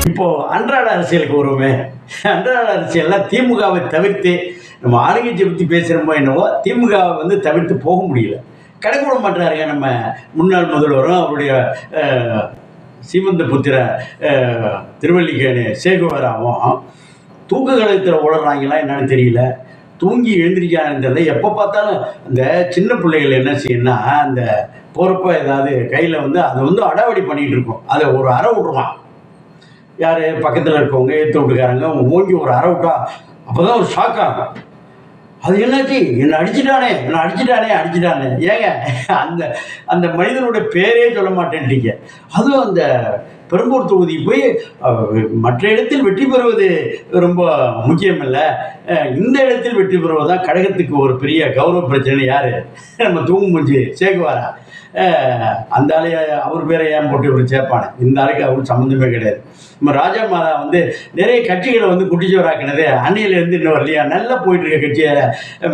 இப்போது அன்றாட அரசியலுக்கு வருவோமே. அன்றாட அரசியலில் திமுகவை தவிர்த்து நம்ம ஆளுங்கட்சியை பற்றி பேசுகிறோமோ என்னவோ திமுகவை வந்து தவிர்த்து போக முடியல. கடைக்கூட மாட்டாருங்க நம்ம முன்னாள் முதல்வரும் அவருடைய சீமந்த புத்திர திருவல்லிக்கேணி சேகுவராவும் தூக்க கழகத்தில் உளறாங்களா என்னன்னு தெரியல. தூங்கி எழுந்திரிக்கான்னு தெரியல. எப்போ பார்த்தாலும் அந்த சின்ன பிள்ளைகள் என்ன செய்யணும்னா அந்த போகிறப்ப ஏதாவது கையில் வந்து அதை வந்து அடாவடி பண்ணிகிட்டு இருக்கும். அதை ஒரு அறை விட்ருவான். யார் பக்கத்தில் இருக்கவங்க ஏற்று விட்டுக்காரங்க ஓங்கி ஒரு அறை விட்டா அப்போ தான் ஒரு ஷாக் ஆகும். அது என்னாச்சு, என்னை அடிச்சிட்டானே ஏங்க அந்த அந்த மனிதனோட பேரே சொல்ல மாட்டேன்ட்டீங்க. அதுவும் அந்த பெரம்பூர் தொகுதி போய் மற்ற இடத்தில் வெற்றி பெறுவது ரொம்ப முக்கியம் இல்லை, இந்த இடத்தில் வெற்றி பெறுவதுதான் கழகத்துக்கு ஒரு பெரிய கௌரவ பிரச்சனை. யார் நம்ம தூங்கு மூஞ்சி சேகுவாரா, அந்த ஆளைய அவர் பேரை ஏன் போட்டு இவர் சேர்ப்பானே, இந்த ஆளுக்கு அவருக்கு சம்மந்தமே கிடையாது. நம்ம ராஜா மாதா வந்து நிறைய கட்சிகளை வந்து குட்டிச்சோராக்கினது அன்னையிலேருந்து இன்னும் வரலையா. நல்லா போயிட்டு இருக்க கட்சியை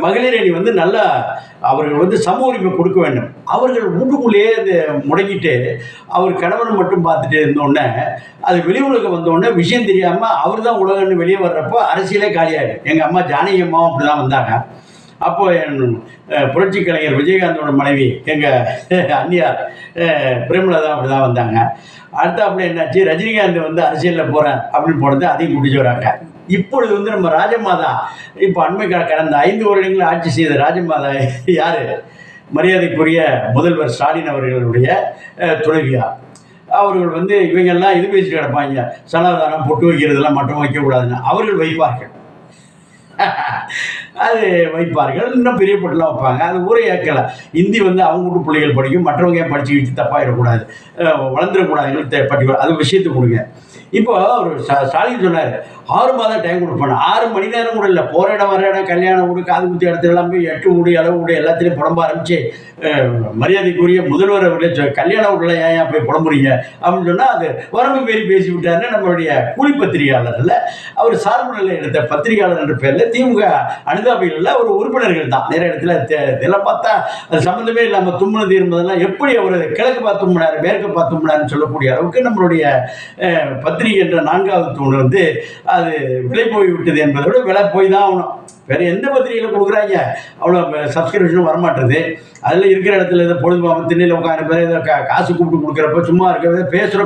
மகளிர் அணி வந்து நல்லா அவர்கள் வந்து சம உரிமை கொடுக்க வேண்டும். அவர்கள் வீட்டுக்குள்ளேயே அது முடங்கிட்டு அவர் கணவன் மட்டும் பார்த்துட்டு இருந்தோடனே அது வெளி உலகம் வந்தோடனே விஷயம் தெரியாமல் அவர் தான் உலகன்னு வெளியே வர்றப்போ அரசியலே காலியாகிடும். எங்கள் அம்மா ஜானகி அம்மாவும் அப்படி தான் வந்தாங்க. அப்போ என் புரட்சி கலைஞர் விஜயகாந்தோட மனைவி எங்கள் அண்ணியார் பிரேமலதா அப்படி தான் வந்தாங்க. அடுத்த அப்படி என்னாச்சு, ரஜினிகாந்த் வந்து அரசியலில் போகிறேன் அப்படின்னு போனது அதையும் கூட்டிச்சு வராங்க. இப்பொழுது வந்து நம்ம ராஜமாதா இப்போ அண்மை கடந்த 5 வருடங்கள் ஆட்சி செய்த ராஜமாதா யார், மரியாதைக்குரிய முதல்வர் ஸ்டாலின் அவர்களுடைய துணைவியார். அவர்கள் வந்து இவங்கெல்லாம் இது பேசிட்டு கிடப்பாங்க, சனாதானம் பொட்டு வைக்கிறதெல்லாம் மட்டும் வைக்கக்கூடாதுன்னு அவர்கள் வைப்பார்கள். அது வைப்பார்கள், இன்னும் பெரிய பொருளாக வைப்பாங்க. அது ஊரே ஏற்கலை. ஹிந்தி வந்து அவங்க வீட்டு பிள்ளைகள் படிக்கும், மற்றவங்க ஏன் படிச்சு வச்சு தப்பாயிடக்கூடாது, வளர்ந்துடக்கூடாதுன்னு பற்றி அது விஷயத்துக்கு கொடுங்க. இப்போ ஒரு ஸ்டாலின் சொன்னார் 6 மாதம் டைம் கொடுப்பானு. 6 மணி நேரம் கூட இல்லை, போகிற இடம் வர இடம் கல்யாணம் வீடு காது குத்தி இடத்துல எல்லாம் போய் 8 வீடு அளவு வீடு எல்லாத்திலையும் புலம்ப ஆரம்பிச்சு மரியாதைக்குரிய முதல்வர் அவர்களே கல்யாண வீட்டில் ஏன் போய் புலம்புறீங்க அப்படின்னு சொன்னால் அது வரம்பு மீறி பேசி விட்டாருன்னு நம்மளுடைய கூலி பத்திரிகையாளர்ல அவர் சார்பு நிலை எடுத்த பத்திரிகையாளர் என்ற பேரில் திமுக அனுதாபிகளில் ஒரு உறுப்பினர்கள் தான் நிறைய இடத்துல இதெல்லாம் பார்த்தா அது சம்மந்தமே இல்லாமல் தும்முனது இருந்ததெல்லாம் எப்படி அவர் கிழக்கு பார்த்து தும்முனார் மேற்கு பார்த்து தும்முனார்னு சொல்லக்கூடிய அளவுக்கு நம்மளுடைய பத்திரிகை என்ற 4வது தூண் வந்து அது விலை போய் விட்டது என்பதோட விலை போய் தான் ஆகணும். வேறு எந்த பத்திரிகையில் கொடுக்குறாங்க அவ்வளோ சப்ஸ்கிரிப்ஷனும் வரமாட்டுது. அதில் இருக்கிற இடத்துல ஏதோ பொழுதுபாம திண்ணையில் உட்கார பேர் ஏதோ காசு கூப்பிட்டு கொடுக்குறப்ப சும்மா இருக்கிறத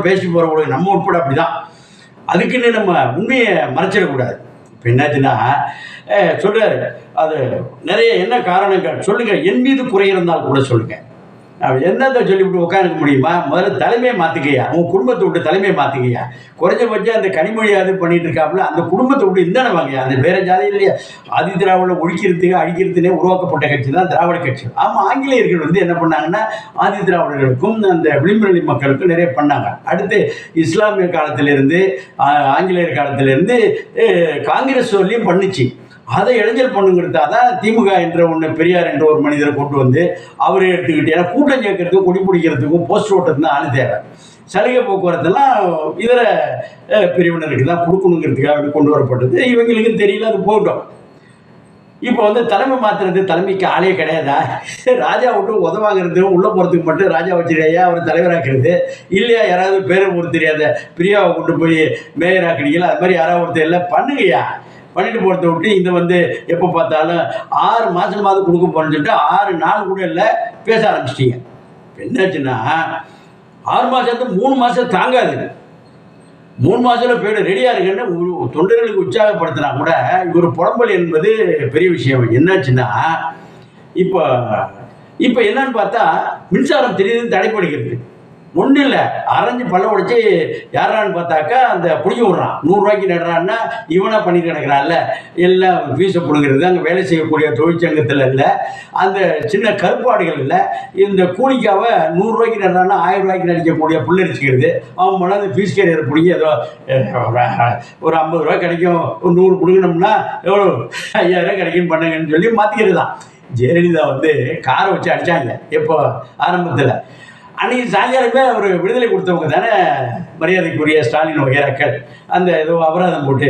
பேசி போகிறவங்களுக்கு நம்ம உட்பட அப்படி தான். அதுக்குன்னு நம்ம உண்மையை மறைச்சிடக்கூடாது. இப்போ என்னாச்சுன்னா சொல்கிறாரு, அது நிறைய என்ன காரணங்கள் சொல்லுங்கள், என் மீது குறை இருந்தால் கூட சொல்லுங்கள். அப்படி என்னத்தை சொல்லிவிட்டு உட்காந்துக்க முடியுமா? முதல்ல தலைமையை மாற்றிக்கையா, உங்கள் குடும்பத்தை விட்டு தலைமையை மாற்றிக்கையா. குறைஞ்சபட்சம் அந்த கனிமொழியாவது பண்ணிட்டு இருக்காப்புல அந்த குடும்பத்தை விட்டு இந்தானே வாங்க. அந்த வேற ஜாதி இல்லையா, ஆதி திராவிட ஒழிக்கிறதுக்கு அழிக்கிறதுனே உருவாக்கப்பட்ட கட்சி தான் திராவிட கட்சி. ஆமாம், ஆங்கிலேயர்கள் வந்து என்ன பண்ணாங்கன்னா ஆதி திராவிடர்களுக்கும் அந்த விளிம்புநிலை மக்களுக்கும் நிறைய பண்ணாங்க. அடுத்து இஸ்லாமிய காலத்திலிருந்து ஆங்கிலேயர் காலத்திலிருந்து காங்கிரஸ் வரலையும் பண்ணுச்சு. அதை இளைஞர் பொண்ணுங்கிறதா தான் திமுக என்ற ஒன்று பெரியார் என்ற ஒரு மனிதரை கொண்டு வந்து அவரை எடுத்துக்கிட்டு, ஏன்னா கூட்டம் சேர்க்கறதுக்கும் கொடி பிடிக்கிறதுக்கும் போஸ்ட் ஓட்டுறது தான் ஆளு தேவை. சலுகை போக்குவரத்தெல்லாம் இதர பிரிவினருக்கு தான் கொடுக்கணுங்கிறதுக்காக அப்படி கொண்டு வரப்பட்டது. இவங்களுக்கும் தெரியல, அது போட்டோம். இப்போ வந்து தலைமை மாற்றுறது, தலைமைக்கு ஆளே கிடையாதா? ராஜா விட்டு உதவாங்கிறது உள்ளே போகிறதுக்கு மட்டும் ராஜா வச்சிருக்கையா அவர் தலைவராக்கிறது இல்லையா? யாராவது பேரை ஊர் தெரியாத பிரியாவை கொண்டு போய் மேயர் ஆக்குறீங்களா? அது மாதிரி யாராவது ஒருத்தர் இல்லை பண்ணுங்கய்யா. பண்ணிட்டு போகிறத விட்டு இந்த வந்து எப்போ பார்த்தாலும் 6 மாதமாவது கொடுக்க போகிறேன்னு சொல்லிட்டு 6 நாள் கூட இல்லை பேச ஆரம்பிச்சிட்டிங்க. என்னாச்சுன்னா 6 மாதத்துக்கு 3 மாதம் தாங்காது. 3 மாதத்தில் போய்ட்டு ரெடியாக இருக்குன்னு தொண்டர்களுக்கு உற்சாகப்படுத்தினா கூட இவர் புலம்பல் என்பது பெரிய விஷயம். என்னாச்சுன்னா இப்போ என்னன்னு பார்த்தா மின்சாரம் திடீர்னு தடைப்படுகிறது. ஒன்றும் இல்லை, அரைஞ்சு பல்ல உடைச்சி யாரான்னு பார்த்தாக்கா அந்த பிடிக்க விட்றான். 100 ரூபாய்க்கு நடுறான்னா இவனாக பண்ணிட்டு கிடக்கிறான்ல, எல்லாம் ஃபீஸை பிடுங்கிறது. அங்கே வேலை செய்யக்கூடிய தொழிற்சங்கத்தில் இல்லை, அந்த சின்ன கருப்பாடுகள் இல்லை, இந்த கூலிக்காவை 100 ரூபாய்க்கு நடுறான்னா 1000 ரூபாய்க்கு நடிக்கக்கூடிய புல்லரிச்சுக்கிறது. அவன் போனால் அந்த ஃபீஸ் கேரியர் பிடிங்கி ஏதோ ஒரு 50 ரூபா கிடைக்கும், ஒரு 100 பிடுங்கினோம்னா எவ்வளோ 5000 கிடைக்குன்னு பண்ணுங்கன்னு சொல்லி மாற்றிக்கிறது தான். ஜெயலலிதா வந்து காரை வச்சு அடித்தாங்க. எப்போ ஆரம்பத்தில் அன்றைக்கி சாயங்காலமே அவர் விடுதலை கொடுத்தவங்க தானே மரியாதைக்குரிய ஸ்டாலின் வகைராக்கள். அந்த ஏதோ அபராதம் போட்டு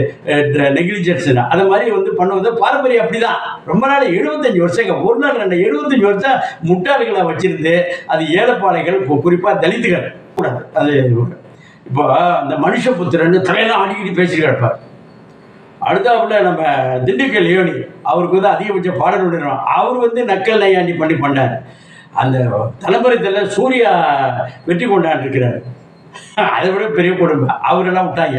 நெக்லிஜென்ஸ்னா அது மாதிரி வந்து பண்ணுவது பாரம்பரியம். அப்படி தான் ரொம்ப நாள் 75 வருஷங்க, ஒரு நாள் 75 வருஷம் முட்டாள்களை வச்சுருந்து அது ஏழைப்பாளைகள் குறிப்பாக தலித்துகள் கூடாது. அது இப்போ அந்த மனுஷபுத்திரன்னு தலையெல்லாம் அடிக்கடி பேசிட்டு கிடப்பார். அடுத்தாப்புல நம்ம திண்டுக்கல் யோனி, அவருக்கு வந்து அதிகபட்ச பாடல் விடணும். அவர் வந்து நக்கல் நையாண்டி பண்ணார். அந்த தலைமுறை சூர்யா வெற்றி கொண்டாண்டு இருக்கிறார். அதை விட பெரிய கொடுமை. அவரெல்லாம் விட்டாங்க.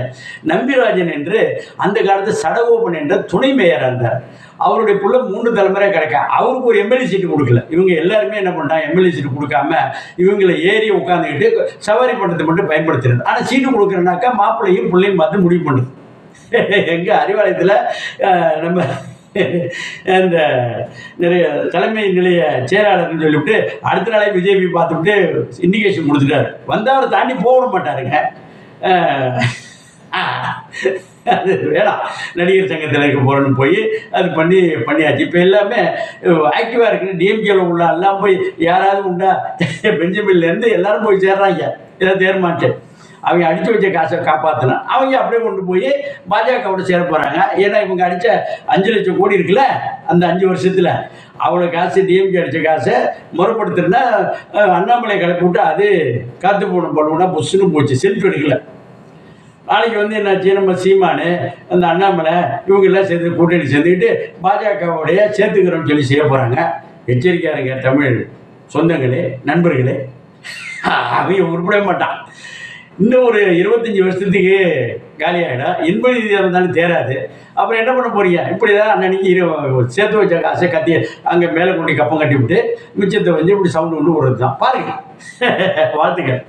நம்பிராஜன் என்று அந்த காலத்து சடகோபன் என்ற துணை மேயராக இருந்தார். அவருடைய புள்ள 3 தலைமுறை கிடைக்க அவருக்கு ஒரு எம்எல்ஏ சீட்டு கொடுக்கல. இவங்க எல்லாருமே என்ன பண்ணாங்க, எம்எல்ஏ சீட்டு கொடுக்காம இவங்களை ஏறி உட்காந்துக்கிட்டு சவாரி பண்ணுறது மட்டும் பயன்படுத்துறது. ஆனால் சீட்டு கொடுக்குறனாக்கா மாப்பிள்ளையும் பிள்ளையும் பார்த்து முடிவு பண்ணுது. எங்கள் அறிவாலயத்தில் நம்ம அந்த நிறைய தலைமை நிலைய செயலாளர்னு சொல்லிவிட்டு அடுத்த நாளே விஜய்பி பார்த்துவிட்டு இண்டிகேஷன் கொடுத்துட்டாரு. வந்தால் அவரை தாண்டி போக மாட்டாருங்க. அது வேணாம், நடிகர் சங்கத்தில் இருக்க போகிறோன்னு போய் அது பண்ணியாச்சு. இப்போ எல்லாமே ஆக்டிவாக இருக்குன்னு டிஎம்கேல உள்ள எல்லாம் போய் யாராவது உண்டா பெஞ்சமின்லேருந்து எல்லாரும் போய் சேர்றாங்க. ஏதாவது தேர்மாச்சு அவங்க அடித்து வச்ச காசை காப்பாற்றினா அவங்க அப்படியே கொண்டு போய் பாஜகவோட சேர போகிறாங்க. ஏன்னா இவங்க அடித்த 5 லட்சம் கோடி இருக்குல்ல, அந்த 5 வருஷத்தில் அவ்வளோ காசு டிஎம்கே அடித்த காசை முறைப்படுத்துனா அண்ணாமலை கிளப்பி விட்டு அது காற்று போன பண்ணுவோம்னா புஷ்ஷுன்னு போச்சு, செல்ஃப் எடுக்கல. நாளைக்கு வந்து என்னாச்சு, நம்ம சீமானு அந்த அண்ணாமலை இவங்கெல்லாம் சேர்ந்து கூட்டணி சேர்ந்துக்கிட்டு பாஜகவோடைய சேர்த்துக்கிறோம்னு சொல்லி செய்ய போகிறாங்க. எச்சரிக்கையாக இருங்க தமிழ் சொந்தங்களே, நண்பர்களே. அவங்க உருப்படவே மாட்டான். இன்னும் ஒரு 25 வருஷத்துக்கு காலியாகிடும். இன்ப நிதியாக இருந்தாலும் தேராது. அப்புறம் என்ன பண்ண போறீங்க? இப்படி தான் அன்னைக்கு சேர்த்து வச்ச காசை கத்தி அங்கே மேலே கொண்டு கப்பம் கட்டி விட்டு மிச்சத்தை வந்து இப்படி சவுண்டு ஒன்று விடுறது தான். பாருங்கள். வாழ்த்துக்கள்.